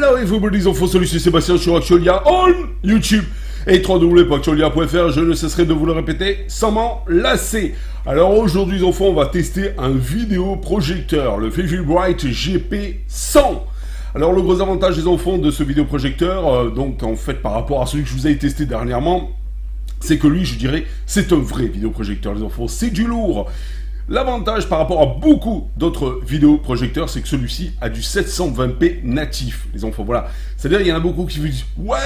Hello everybody, les enfants, salut, c'est Sébastien sur Actualia on YouTube et www.actualia.fr, je ne cesserai de vous le répéter sans m'en lasser. Alors aujourd'hui les enfants, on va tester un vidéoprojecteur, le Fujifilm GP100. Alors le gros avantage des enfants de ce vidéoprojecteur, donc en fait par rapport à celui que je vous ai testé dernièrement, c'est que lui, je dirais, c'est un vrai vidéoprojecteur les enfants, c'est du lourd. L'avantage par rapport à beaucoup d'autres vidéoprojecteurs, c'est que celui-ci a du 720p natif, les enfants, voilà. C'est-à-dire, il y en a beaucoup qui vous disent, ouais,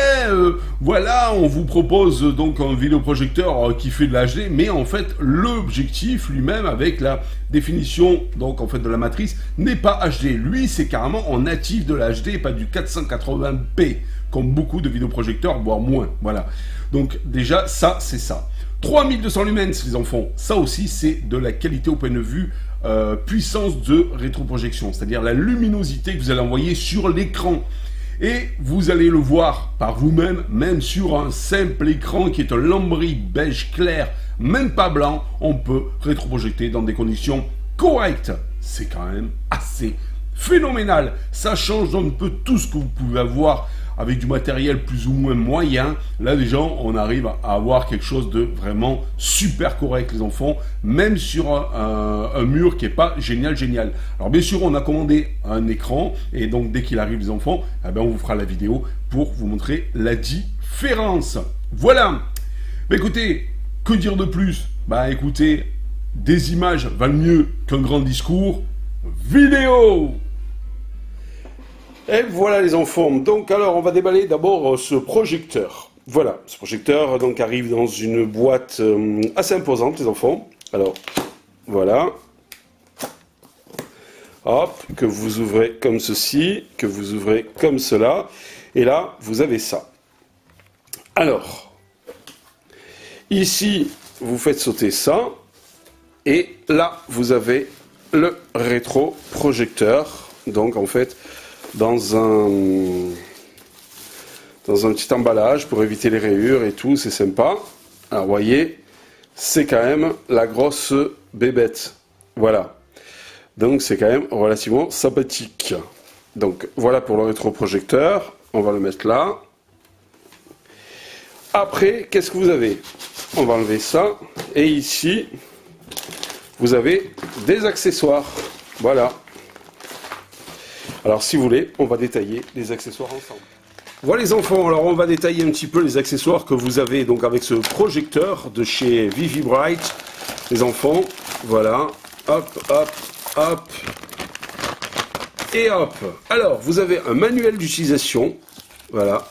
voilà, on vous propose donc un vidéoprojecteur qui fait de l'HD, mais en fait, l'objectif lui-même, avec la définition, donc en fait, de la matrice, n'est pas HD. Lui, c'est carrément en natif de l'HD, pas du 480p, comme beaucoup de vidéoprojecteurs, voire moins, voilà. Donc, déjà, ça, c'est ça. 3200 lumens les enfants, ça aussi c'est de la qualité au point de vue puissance de rétroprojection, c'est-à-dire la luminosité que vous allez envoyer sur l'écran. Et vous allez le voir par vous-même, même sur un simple écran qui est un lambris beige clair, même pas blanc, on peut rétroprojecter dans des conditions correctes. C'est quand même assez phénoménal. Ça change un peu tout ce que vous pouvez avoir avec du matériel plus ou moins moyen. Là déjà on arrive à avoir quelque chose de vraiment super correct les enfants, même sur un mur qui est pas génial. Alors bien sûr on a commandé un écran et donc dès qu'il arrive les enfants, eh ben, on vous fera la vidéo pour vous montrer la différence. Voilà. Bah écoutez, que dire de plus? Bah écoutez, des images valent mieux qu'un grand discours. Vidéo! Et voilà les enfants, donc alors on va déballer d'abord ce projecteur. Voilà, ce projecteur donc arrive dans une boîte assez imposante les enfants. Alors, voilà. Hop, que vous ouvrez comme ceci, que vous ouvrez comme cela. Et là, vous avez ça. Alors, ici, vous faites sauter ça. Et là, vous avez le rétroprojecteur. Donc en fait, dans un petit emballage pour éviter les rayures et tout, c'est sympa. Alors vous voyez, c'est quand même la grosse bébête. Voilà. Donc c'est quand même relativement sympathique. Donc voilà pour le rétroprojecteur. On va le mettre là. Après, qu'est-ce que vous avez? On va enlever ça. Et ici, vous avez des accessoires. Voilà. Alors si vous voulez, on va détailler les accessoires ensemble. Voilà les enfants, alors on va détailler un petit peu les accessoires que vous avez donc avec ce projecteur de chez Fujifilm. Les enfants, voilà, hop, hop, hop, et hop. Alors vous avez un manuel d'utilisation, voilà,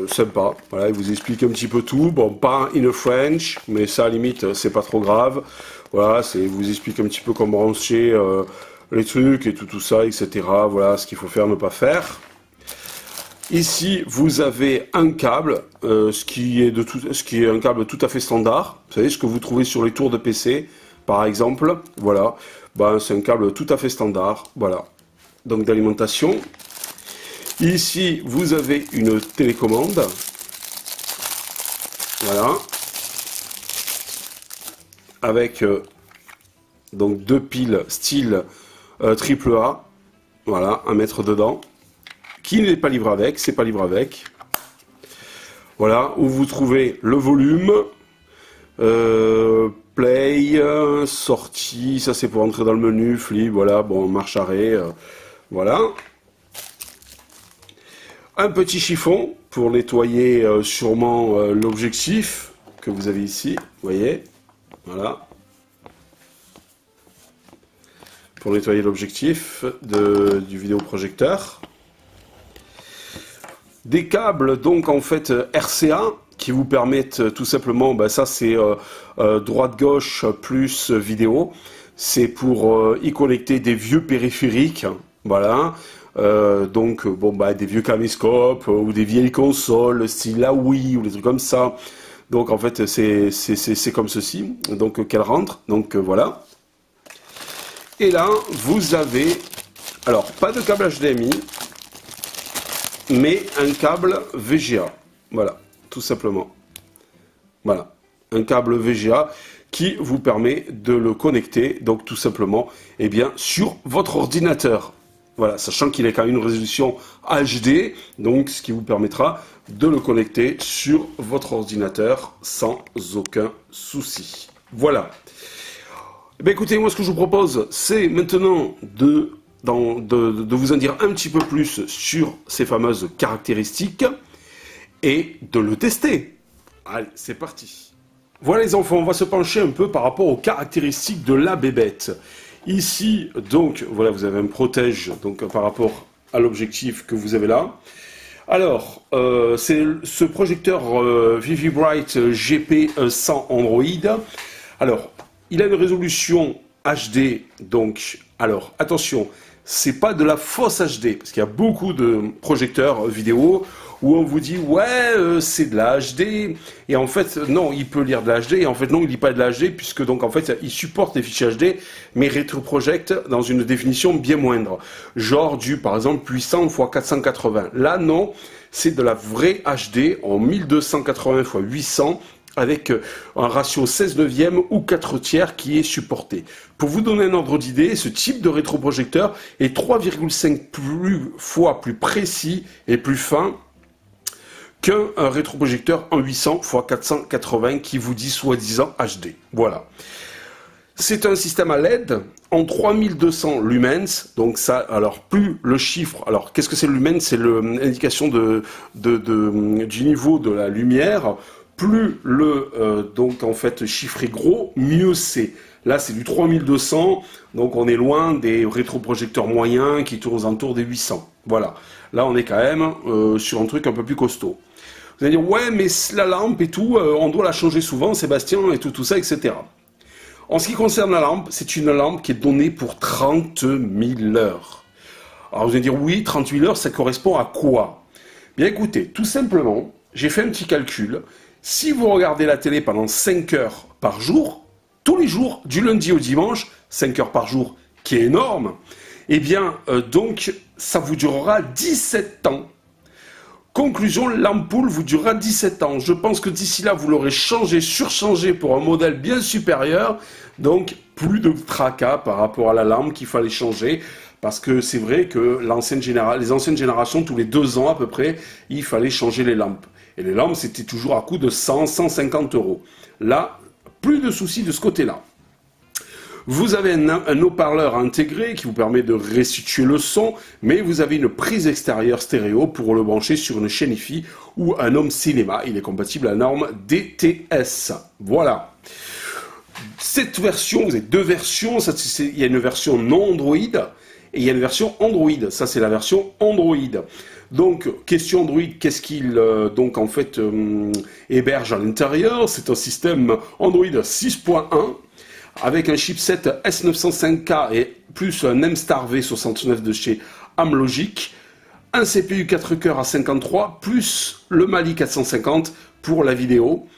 sympa, voilà, il vous explique un petit peu tout, bon pas in French, mais ça à la limite c'est pas trop grave, voilà, il vous explique un petit peu comment brancher les trucs et tout ça, etc. Voilà ce qu'il faut faire, ne pas faire. Ici, vous avez un câble, ce qui est un câble tout à fait standard. Vous savez, ce que vous trouvez sur les tours de PC, par exemple. Voilà, ben, c'est un câble tout à fait standard. Voilà, donc d'alimentation. Ici, vous avez une télécommande. Voilà, avec donc deux piles style AAA, voilà, à mettre dedans, qui n'est pas livré avec, c'est pas livré avec. Voilà, où vous trouvez le volume, play, sortie, ça c'est pour entrer dans le menu, flip, voilà, bon, marche arrêt, voilà. Un petit chiffon pour nettoyer sûrement l'objectif que vous avez ici, vous voyez, voilà. Pour nettoyer l'objectif du vidéoprojecteur. Des câbles donc en fait RCA qui vous permettent tout simplement, ben, ça c'est droite-gauche plus vidéo, c'est pour y connecter des vieux périphériques, voilà, donc bon bah des vieux caméscopes ou des vieilles consoles style la Wii ou des trucs comme ça. Donc en fait c'est comme ceci, donc qu'elle rentre, donc voilà. Et là, vous avez, alors, pas de câble HDMI, mais un câble VGA. Voilà, tout simplement. Voilà, un câble VGA qui vous permet de le connecter, donc tout simplement, eh bien, sur votre ordinateur. Voilà, sachant qu'il est quand même une résolution HD, donc ce qui vous permettra de le connecter sur votre ordinateur sans aucun souci. Voilà. Eh bien, écoutez, moi ce que je vous propose, c'est maintenant de vous en dire un petit peu plus sur ces fameuses caractéristiques et de le tester. Allez, c'est parti. Voilà les enfants, on va se pencher un peu par rapport aux caractéristiques de la bébête. Ici, donc, voilà, vous avez un protège donc, par rapport à l'objectif que vous avez là. Alors, c'est ce projecteur Vivibright GP100 Android. Alors, il a une résolution HD, donc, alors, attention, c'est pas de la fausse HD, parce qu'il y a beaucoup de projecteurs vidéo où on vous dit, ouais, c'est de la HD, et en fait, non, il peut lire de la HD, et en fait, non, il lit pas de la HD, puisque donc, en fait, il supporte les fichiers HD, mais rétroprojecte dans une définition bien moindre. Genre du, par exemple, 800 x 480. Là, non, c'est de la vraie HD en 1280 x 800, avec un ratio 16 neuvième ou 4 tiers qui est supporté. Pour vous donner un ordre d'idée, ce type de rétroprojecteur est 3,5 fois plus précis et plus fin qu'un rétroprojecteur en 800 x 480 qui vous dit soi-disant HD. Voilà. C'est un système à LED en 3200 lumens, donc ça, alors plus le chiffre, alors qu'est-ce que c'est le lumen? C'est l'indication du niveau de la lumière. Plus le donc en fait chiffre est gros, mieux c'est. Là c'est du 3200, donc on est loin des rétroprojecteurs moyens qui tournent aux alentours des 800. Voilà. Là on est quand même sur un truc un peu plus costaud. Vous allez dire ouais mais la lampe et tout, on doit la changer souvent, Sébastien et tout ça, etc. En ce qui concerne la lampe, c'est une lampe qui est donnée pour 30 000 heures. Alors vous allez dire oui, 30 000 heures, ça correspond à quoi? Bien écoutez, tout simplement, j'ai fait un petit calcul. Si vous regardez la télé pendant 5 heures par jour, tous les jours, du lundi au dimanche, 5 heures par jour, qui est énorme, eh bien, donc, ça vous durera 17 ans. Conclusion, l'ampoule vous durera 17 ans. Je pense que d'ici là, vous l'aurez changé, surchangé pour un modèle bien supérieur. Donc, plus de tracas par rapport à la lampe qu'il fallait changer. Parce que c'est vrai que les anciennes générations, tous les 2 ans à peu près, il fallait changer les lampes. Et les lampes, c'était toujours à coût de 100, 150 euros. Là, plus de soucis de ce côté-là. Vous avez un haut-parleur intégré qui vous permet de restituer le son, mais vous avez une prise extérieure stéréo pour le brancher sur une chaîne hi-fi ou un home cinéma. Il est compatible à la norme DTS. Voilà. Cette version, vous avez 2 versions. Il y a une version non Android et il y a une version Android. Ça, c'est la version Android. Donc, question Android, qu'est-ce qu'il donc en fait héberge à l'intérieur? C'est un système Android 6.1 avec un chipset S905K et plus un M-Star V69 de chez Amlogic, un CPU 4 cœurs à 53 plus le Mali 450 pour la vidéo.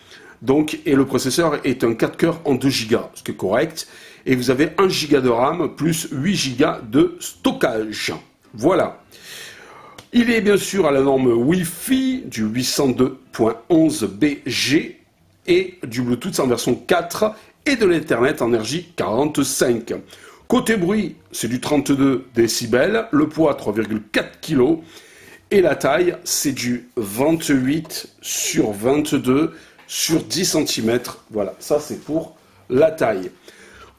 Donc, et le processeur est un 4 cœurs en 2 Go, ce qui est correct. Et vous avez 1 Go de RAM plus 8 Go de stockage. Voilà. Il est bien sûr à la norme Wi-Fi du 802.11bg et du Bluetooth en version 4 et de l'Ethernet en RJ45. Côté bruit, c'est du 32 décibels, le poids 3,4 kg et la taille, c'est du 28 sur 22 sur 10 cm. Voilà, ça c'est pour la taille.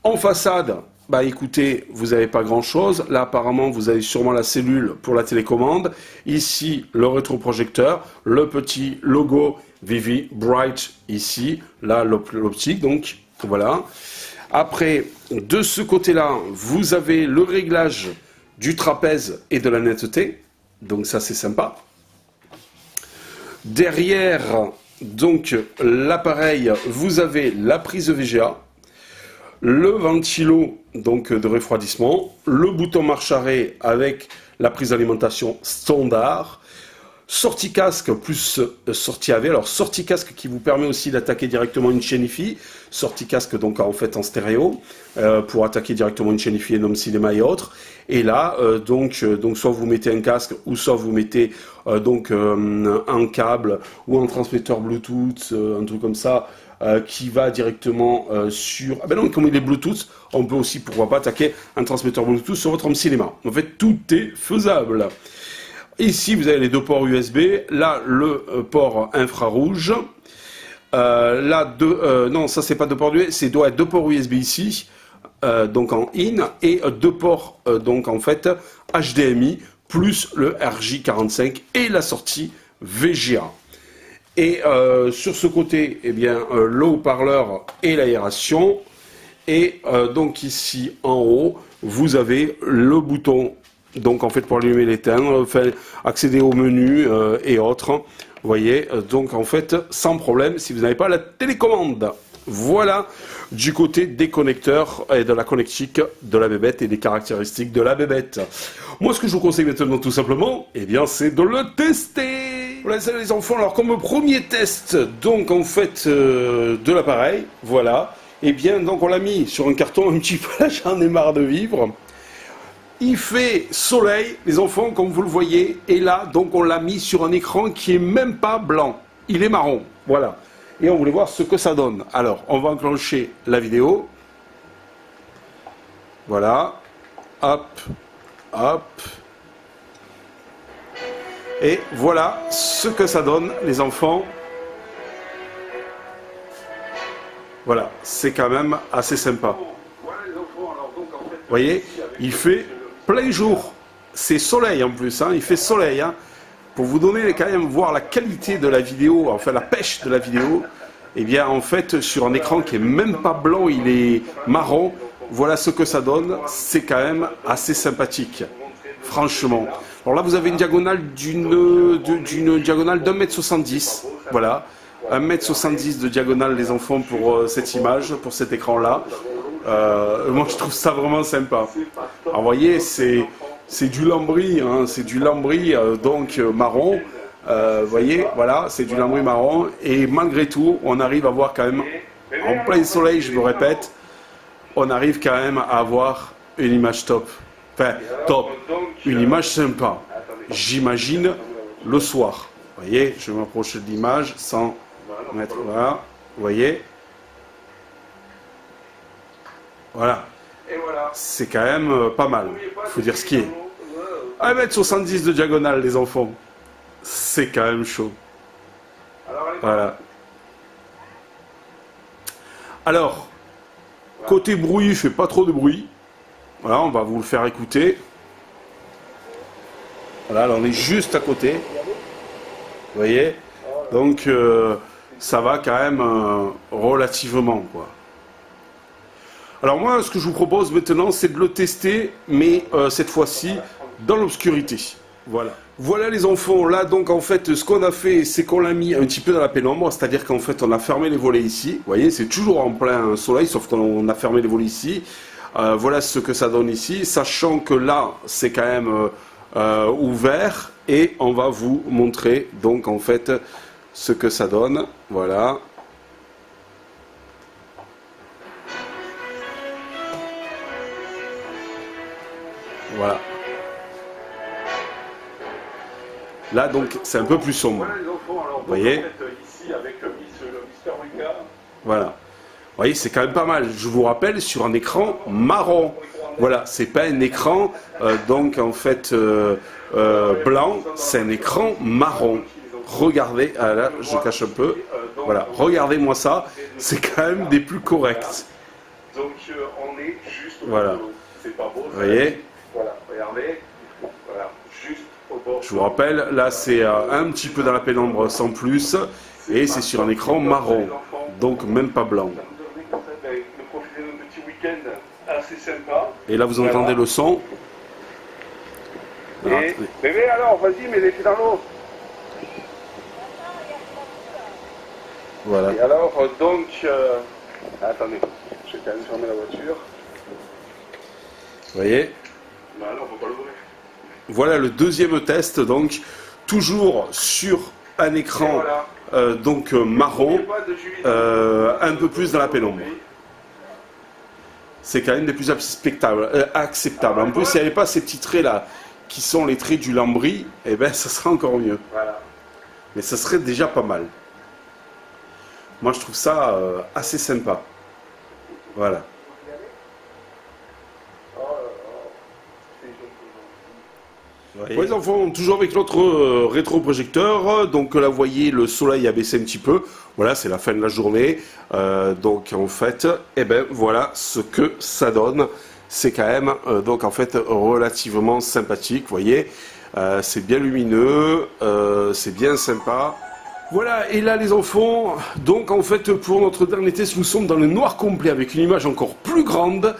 En façade, bah écoutez, vous n'avez pas grand chose. Là apparemment vous avez sûrement la cellule pour la télécommande. Ici le rétroprojecteur, le petit logo Vivibright ici, là l'optique donc voilà. Après de ce côté-là vous avez le réglage du trapèze et de la netteté. Donc ça c'est sympa. Derrière donc l'appareil vous avez la prise VGA. Le ventilo donc de refroidissement, le bouton marche arrêt avec la prise d'alimentation standard, sortie casque plus sortie AV. Alors sortie casque qui vous permet aussi d'attaquer directement une chaîne IFI, sortie casque donc en fait en stéréo pour attaquer directement une chaîne IFI et Home Cinéma et autres. Et là donc soit vous mettez un casque ou soit vous mettez un câble ou un transmetteur Bluetooth, un truc comme ça. Qui va directement sur... Ah ben non, comme il est Bluetooth, on peut aussi, pourquoi pas, attaquer un transmetteur Bluetooth sur votre home cinéma. En fait, tout est faisable. Ici, vous avez les deux ports USB. Là, le port infrarouge. Là, non, ça, c'est pas deux ports USB. C'est doit être deux ports USB ici, donc en in, et deux ports, donc en fait, HDMI, plus le RJ45 et la sortie VGA. Et sur ce côté, eh bien, le haut-parleur et l'aération. Et donc ici, en haut, vous avez le bouton, donc en fait pour allumer et l'éteindre, accéder au menu et autres. Vous voyez, donc en fait, sans problème, si vous n'avez pas la télécommande. Voilà du côté des connecteurs et de la connectique de la bébête et des caractéristiques de la bébête. Moi, ce que je vous conseille maintenant, tout simplement, eh bien, c'est de le tester. Voilà, ça, les enfants. Alors, comme premier test, donc en fait, de l'appareil, voilà. Eh bien, donc on l'a mis sur un carton un petit peu. Là, j'en ai marre de vivre. Il fait soleil, les enfants, comme vous le voyez. Et là, donc, on l'a mis sur un écran qui est même pas blanc. Il est marron. Voilà. Et on voulait voir ce que ça donne. Alors, on va enclencher la vidéo. Voilà. Hop. Hop. Et voilà ce que ça donne, les enfants. Voilà, c'est quand même assez sympa. Vous voyez, il fait plein jour. C'est soleil en plus, hein, il fait soleil. Hein. Pour vous donner quand même, voir la qualité de la vidéo, enfin la pêche de la vidéo, eh bien en fait, sur un écran qui est même pas blanc, il est marron. Voilà ce que ça donne. C'est quand même assez sympathique. Franchement. Alors là, vous avez une diagonale d'une diagonale d'1,70 m. Voilà. 1,70 m de diagonale, les enfants, pour cette image, pour cet écran-là. Moi, je trouve ça vraiment sympa. Alors, vous voyez, c'est du lambris, hein, c'est du lambris, donc marron. Vous voyez, voilà, c'est du lambris marron. Et malgré tout, on arrive à voir quand même, en plein soleil, je me répète, on arrive quand même à avoir une image top. Enfin, top. Une image sympa. J'imagine le soir. Vous voyez, je vais m'approcher de l'image sans mettre... Voilà. Vous voyez. Voilà. C'est quand même pas mal. Il faut dire ce qui est. 1,70 m de diagonale, les enfants. C'est quand même chaud. Voilà. Alors, côté bruit, il ne fait pas trop de bruit. Voilà, on va vous le faire écouter. Voilà, là on est juste à côté. Vous voyez? Donc, ça va quand même relativement, quoi. Alors moi, ce que je vous propose maintenant, c'est de le tester, mais cette fois-ci, dans l'obscurité. Voilà. Voilà les enfants, là donc en fait ce qu'on a fait c'est qu'on l'a mis un petit peu dans la pénombre, c'est-à-dire qu'en fait on a fermé les volets ici, vous voyez c'est toujours en plein soleil sauf qu'on a fermé les volets ici, voilà ce que ça donne ici, sachant que là c'est quand même ouvert et on va vous montrer donc en fait ce que ça donne, voilà. Voilà. Là, donc, c'est un peu plus sombre. Vous voyez? Voilà. Vous voyez, c'est quand même pas mal. Je vous rappelle, sur un écran marron. Voilà, c'est pas un écran, donc, en fait, blanc. C'est un écran marron. Regardez, ah là, je cache un peu. Voilà, regardez-moi ça. C'est quand même des plus corrects. Voilà. Vous voyez? Voilà, regardez. Voilà, juste au bord. Je vous rappelle, là c'est un petit peu dans la pénombre sans plus, et c'est sur un écran marron, donc même pas blanc. Et là vous entendez le son. Et bébé alors, vas-y, mets les pieds dans l'eau. Voilà. Et alors, donc, attendez, je vais quand même fermer la voiture. Vous voyez? Bah non, on peut pas l'ouvrir. Voilà le deuxième test, donc toujours sur un écran donc marron, un peu plus dans la pénombre. C'est quand même des plus acceptables. En plus, s'il n'y avait pas ces petits traits là, qui sont les traits du lambris, eh ben ça serait encore mieux. Voilà. Mais ça serait déjà pas mal. Moi, je trouve ça assez sympa. Voilà. Pour les enfants, toujours avec notre rétroprojecteur. Donc là, vous voyez, le soleil a baissé un petit peu. Voilà, c'est la fin de la journée. Donc en fait, eh ben voilà ce que ça donne. C'est quand même donc en fait relativement sympathique. Vous voyez, c'est bien lumineux, c'est bien sympa. Voilà, et là les enfants, donc en fait pour notre dernier test, nous sommes dans le noir complet avec une image encore plus grande.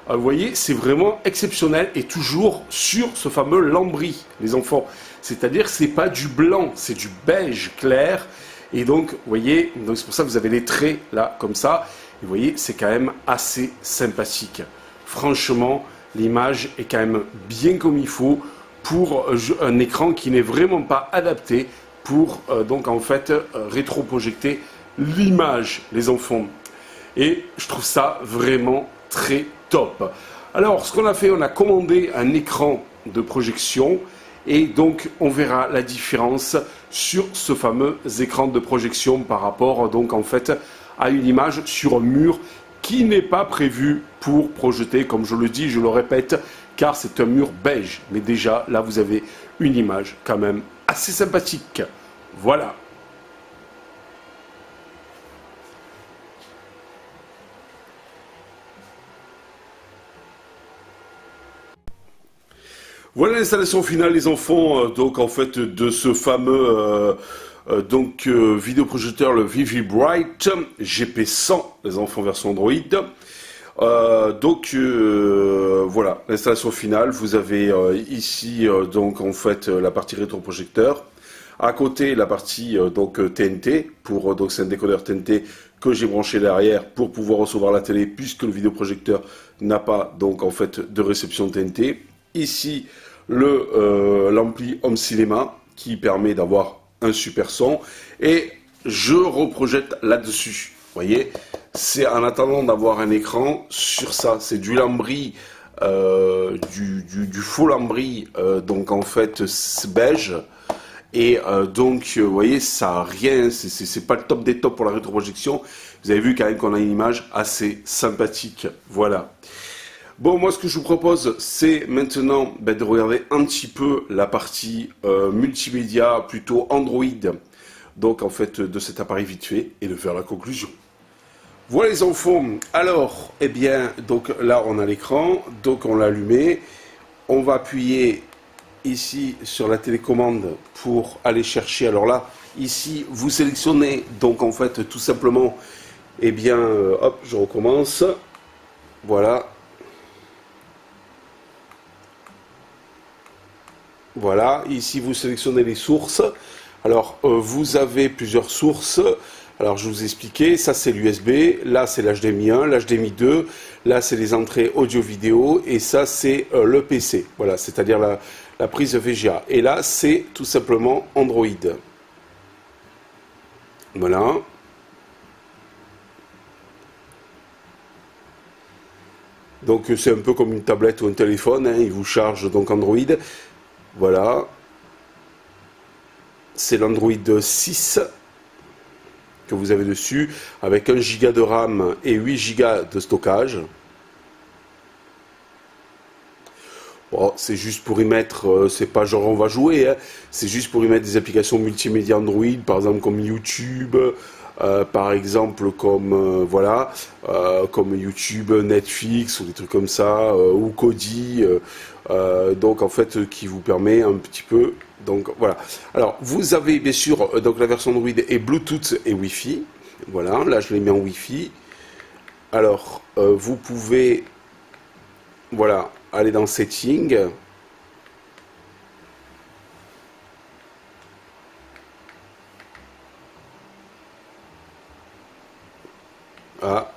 Vous voyez, c'est vraiment exceptionnel et toujours sur ce fameux lambris, les enfants. C'est-à-dire, c'est pas du blanc, c'est du beige clair. Et donc, vous voyez, donc c'est pour ça que vous avez les traits là, comme ça. Et vous voyez, c'est quand même assez sympathique. Franchement, l'image est quand même bien comme il faut pour un écran qui n'est vraiment pas adapté pour donc en fait rétroprojecter l'image, les enfants. Et je trouve ça vraiment très top. Alors, ce qu'on a fait, on a commandé un écran de projection et donc on verra la différence sur ce fameux écran de projection par rapport donc en fait à une image sur un mur qui n'est pas prévu pour projeter, comme je le dis, je le répète, car c'est un mur beige. Mais déjà, là, vous avez une image quand même assez sympathique. Voilà. Voilà l'installation finale, les enfants, donc en fait de ce fameux vidéoprojecteur, le Vivi Bright GP100, les enfants version Android. Voilà l'installation finale. Vous avez ici donc en fait la partie rétroprojecteur. À côté la partie donc TNT pour donc c'est un décodeur TNT que j'ai branché derrière pour pouvoir recevoir la télé puisque le vidéoprojecteur n'a pas donc en fait de réception TNT. Ici l'ampli Home Cinema qui permet d'avoir un super son et je reprojette là-dessus. Vous voyez, c'est en attendant d'avoir un écran sur ça, c'est du lambris, du faux lambris, donc en fait beige. Et donc, vous voyez, ça a rien, c'est pas le top des tops pour la rétroprojection. Vous avez vu quand même qu'on a une image assez sympathique. Voilà. Bon, moi, ce que je vous propose, c'est maintenant de regarder un petit peu la partie multimédia, plutôt Android, donc en fait, de cet appareil vite fait, et de faire la conclusion. Voilà les enfants. Alors, eh bien, donc là, on a l'écran, donc on l'a allumé. On va appuyer ici sur la télécommande pour aller chercher. Alors là, ici, vous sélectionnez donc en fait tout simplement, eh bien, hop, je recommence. Voilà. Voilà, ici vous sélectionnez les sources. Alors, vous avez plusieurs sources. Alors, je vous ai expliqué, ça c'est l'USB, là c'est l'HDMI 1, l'HDMI 2, là c'est les entrées audio-vidéo, et ça c'est le PC. Voilà, c'est-à-dire la prise VGA. Et là, c'est tout simplement Android. Voilà. Donc, c'est un peu comme une tablette ou un téléphone, hein, il vous charge donc Android. Voilà. C'est l'Android 6 que vous avez dessus, avec 1 Go de RAM et 8 Go de stockage. Bon, c'est juste pour y mettre, c'est pas genre on va jouer, hein, c'est juste pour y mettre des applications multimédia Android, par exemple comme YouTube, par exemple comme voilà, comme YouTube, Netflix ou des trucs comme ça, ou Kodi, donc en fait qui vous permet un petit peu, donc voilà. Alors vous avez bien sûr donc la version Android est Bluetooth et Wi-Fi, voilà, là je l'ai mis en Wi-Fi. Alors vous pouvez, voilà, aller dans Setting. Ah,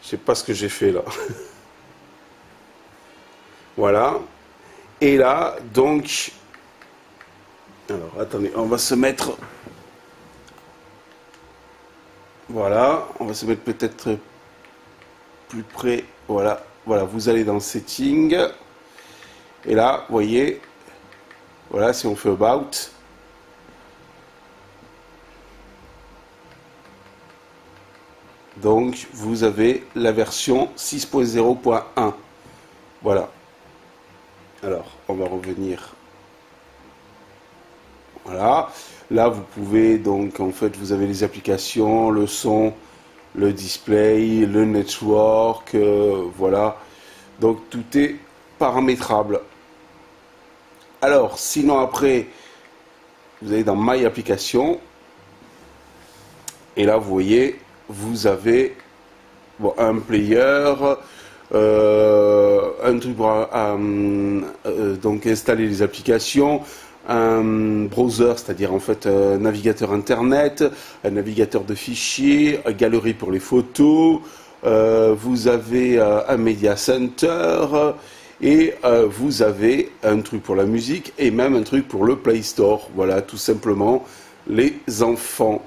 je sais pas ce que j'ai fait là. Voilà. Et là, donc, Alors, attendez, on va se mettre... Voilà, on va se mettre peut-être plus près. Voilà, voilà, vous allez dans Setting. Et là, vous voyez, voilà, si on fait About. Donc, vous avez la version 6.0.1. Voilà. Alors, on va revenir. Voilà. Là, vous pouvez, donc, en fait, vous avez les applications, le son, le display, le network, voilà. Donc, tout est paramétrable. Alors, sinon, après, vous allez dans My Application. Et là, vous voyez, vous avez bon, un player, un truc pour donc installer les applications, un browser, c'est-à-dire en fait un navigateur internet, un navigateur de fichiers, une galerie pour les photos, vous avez un media center et vous avez un truc pour la musique et même un truc pour le Play Store. Voilà, tout simplement les enfants.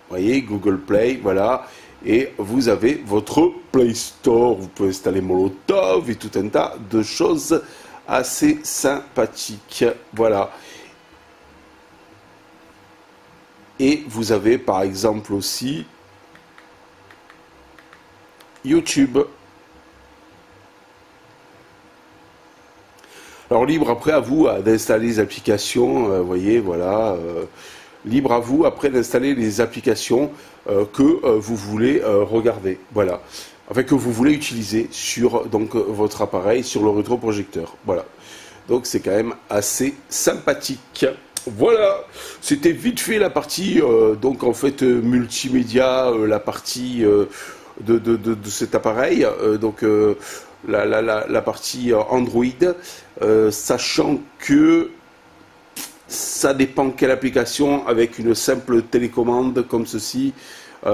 Vous voyez, Google Play, voilà. Et vous avez votre Play Store. Vous pouvez installer Molotov et tout un tas de choses assez sympathiques. Voilà. Et vous avez par exemple aussi YouTube. Alors libre après à vous d'installer les applications, vous voyez, voilà. Libre à vous après d'installer les applications que vous voulez regarder, voilà. Enfin que vous voulez utiliser sur donc votre appareil, sur le rétroprojecteur, voilà. Donc c'est quand même assez sympathique. Voilà, c'était vite fait la partie donc en fait multimédia, la partie de cet appareil, donc la partie Android, sachant que ça dépend quelle application, avec une simple télécommande comme ceci,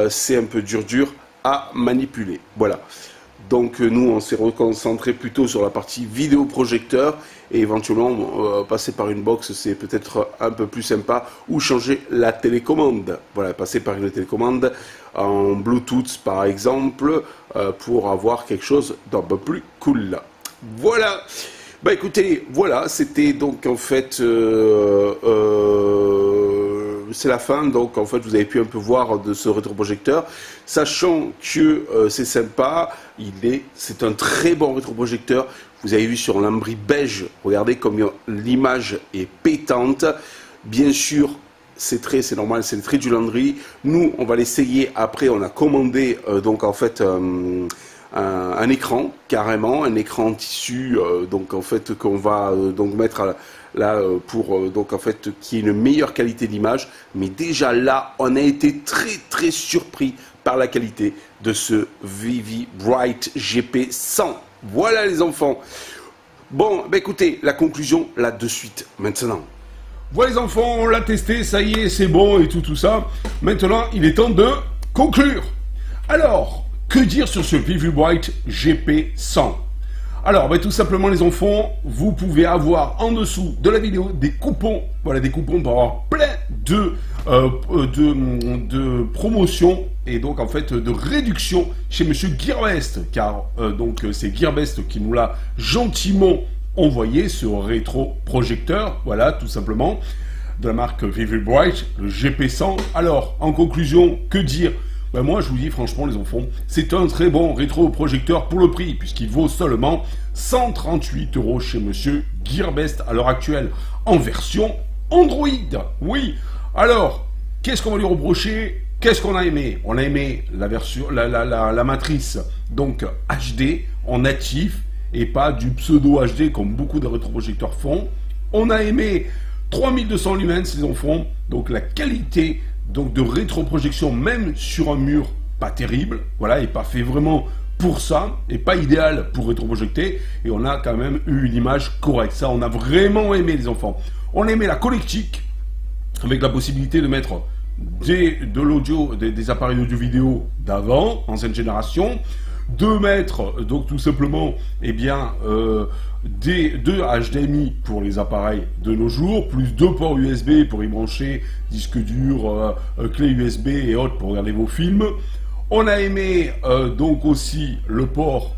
c'est un peu dur à manipuler. Voilà. Donc nous, on s'est reconcentré plutôt sur la partie vidéoprojecteur et éventuellement passer par une box, c'est peut-être un peu plus sympa, ou changer la télécommande. Voilà, passer par une télécommande en Bluetooth par exemple, pour avoir quelque chose d'un peu plus cool. Voilà. Bah écoutez, voilà, c'était donc en fait c'est la fin, donc en fait vous avez pu un peu voir de ce rétroprojecteur, sachant que c'est sympa, c'est un très bon rétroprojecteur. Vous avez vu sur lambris beige, regardez comme l'image est pétante. Bien sûr, c'est normal, c'est le trait du Landry. Nous, on va l'essayer après, on a commandé donc en fait un écran, carrément, un écran en tissu, donc en fait qu'on va donc mettre là pour donc en fait qui ait une meilleure qualité d'image. Mais déjà là, on a été très surpris par la qualité de ce Vivi Bright GP100. Voilà les enfants. Bon, bah écoutez, la conclusion là de suite, maintenant. Voilà les enfants, on l'a testé, ça y est, c'est bon et tout ça. Maintenant, il est temps de conclure. Alors, que dire sur ce Vivi Bright GP100? Alors, bah, tout simplement les enfants, vous pouvez avoir en dessous de la vidéo des coupons, voilà, des coupons pour avoir plein de promotions et donc en fait de réduction chez Monsieur Gearbest, car donc c'est Gearbest qui nous l'a gentiment envoyé ce rétroprojecteur, voilà, tout simplement, de la marque Vivi Bright, le GP100. Alors, en conclusion, que dire? Ben moi, je vous dis franchement, les enfants, c'est un très bon rétroprojecteur pour le prix, puisqu'il vaut seulement 138 € chez Monsieur Gearbest à l'heure actuelle, en version Android. Oui. Alors, qu'est-ce qu'on va lui reprocher? Qu'est-ce qu'on a aimé? On a aimé la version, la matrice, donc HD, en natif, et pas du pseudo HD comme beaucoup de rétroprojecteurs font. On a aimé 3200 lumens, les enfants, donc la qualité donc de rétroprojection même sur un mur pas terrible, voilà, et pas fait vraiment pour ça, et pas idéal pour rétroprojecter, et on a quand même eu une image correcte. Ça, on a vraiment aimé les enfants. On a aimé la connectique, avec la possibilité de mettre de l'audio, des appareils audio-vidéo d'avant, ancienne génération, de mettre donc tout simplement eh bien deux HDMI pour les appareils de nos jours, plus 2 ports USB pour y brancher disque dur, clé USB et autres pour regarder vos films. On a aimé donc aussi le port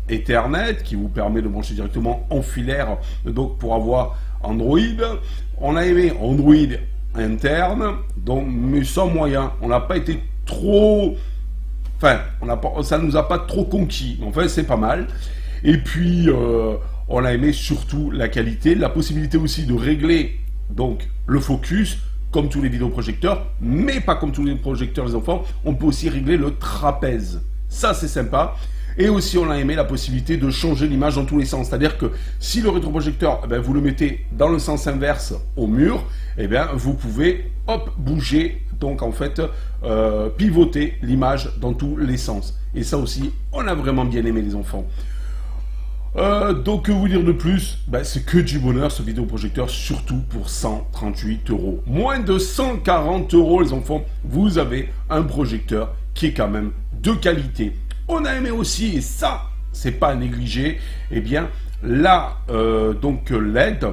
Ethernet qui vous permet de brancher directement en filaire donc pour avoir Android. On a aimé Android interne, donc mais sans moyen. On n'a pas été trop, enfin, ça nous a pas trop conquis. En fait, c'est pas mal. Et puis, on a aimé surtout la qualité, la possibilité aussi de régler donc le focus, comme tous les vidéoprojecteurs, mais pas comme tous les projecteurs les enfants. On peut aussi régler le trapèze. Ça, c'est sympa. Et aussi, on a aimé la possibilité de changer l'image dans tous les sens. C'est-à-dire que si le rétroprojecteur, eh bien, vous le mettez dans le sens inverse au mur, eh bien, vous pouvez, hop, bouger, donc en fait, pivoter l'image dans tous les sens. Et ça aussi, on a vraiment bien aimé les enfants. Donc, que vous dire de plus? Ben, c'est que du bonheur ce vidéoprojecteur, surtout pour 138 €. Moins de 140 € les enfants, vous avez un projecteur qui est quand même de qualité. On a aimé aussi, et ça, c'est pas à négliger, eh bien, la donc LED,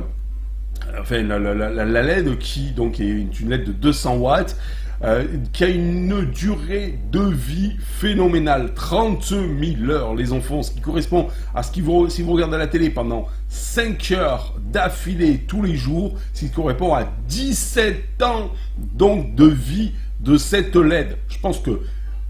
enfin la LED qui donc est une LED de 200 watts, qui a une durée de vie phénoménale, 30 000 heures les enfants, ce qui correspond à ce qui vous, si vous regardez la télé pendant 5 heures d'affilée tous les jours, ce qui correspond à 17 ans donc de vie de cette LED. Je pense que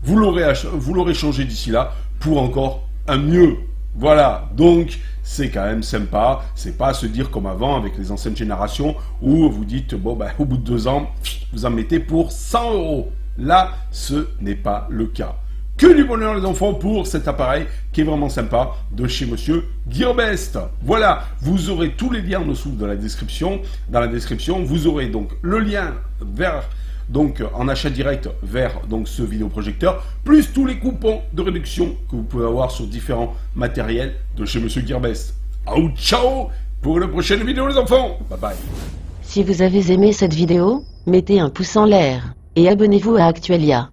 vous l'aurez changé d'ici là pour encore un mieux. Voilà, donc c'est quand même sympa. C'est pas à se dire comme avant avec les anciennes générations où vous dites, bon, ben, au bout de 2 ans, vous en mettez pour 100 €. Là, ce n'est pas le cas. Que du bonheur les enfants pour cet appareil qui est vraiment sympa de chez Monsieur Gearbest. Voilà, vous aurez tous les liens en dessous de la description. Dans la description, vous aurez donc le lien vers donc en achat direct vers donc ce vidéoprojecteur, plus tous les coupons de réduction que vous pouvez avoir sur différents matériels de chez Monsieur Gearbest. Ciao pour la prochaine vidéo les enfants. Bye bye. Si vous avez aimé cette vidéo, mettez un pouce en l'air et abonnez-vous à Actualia.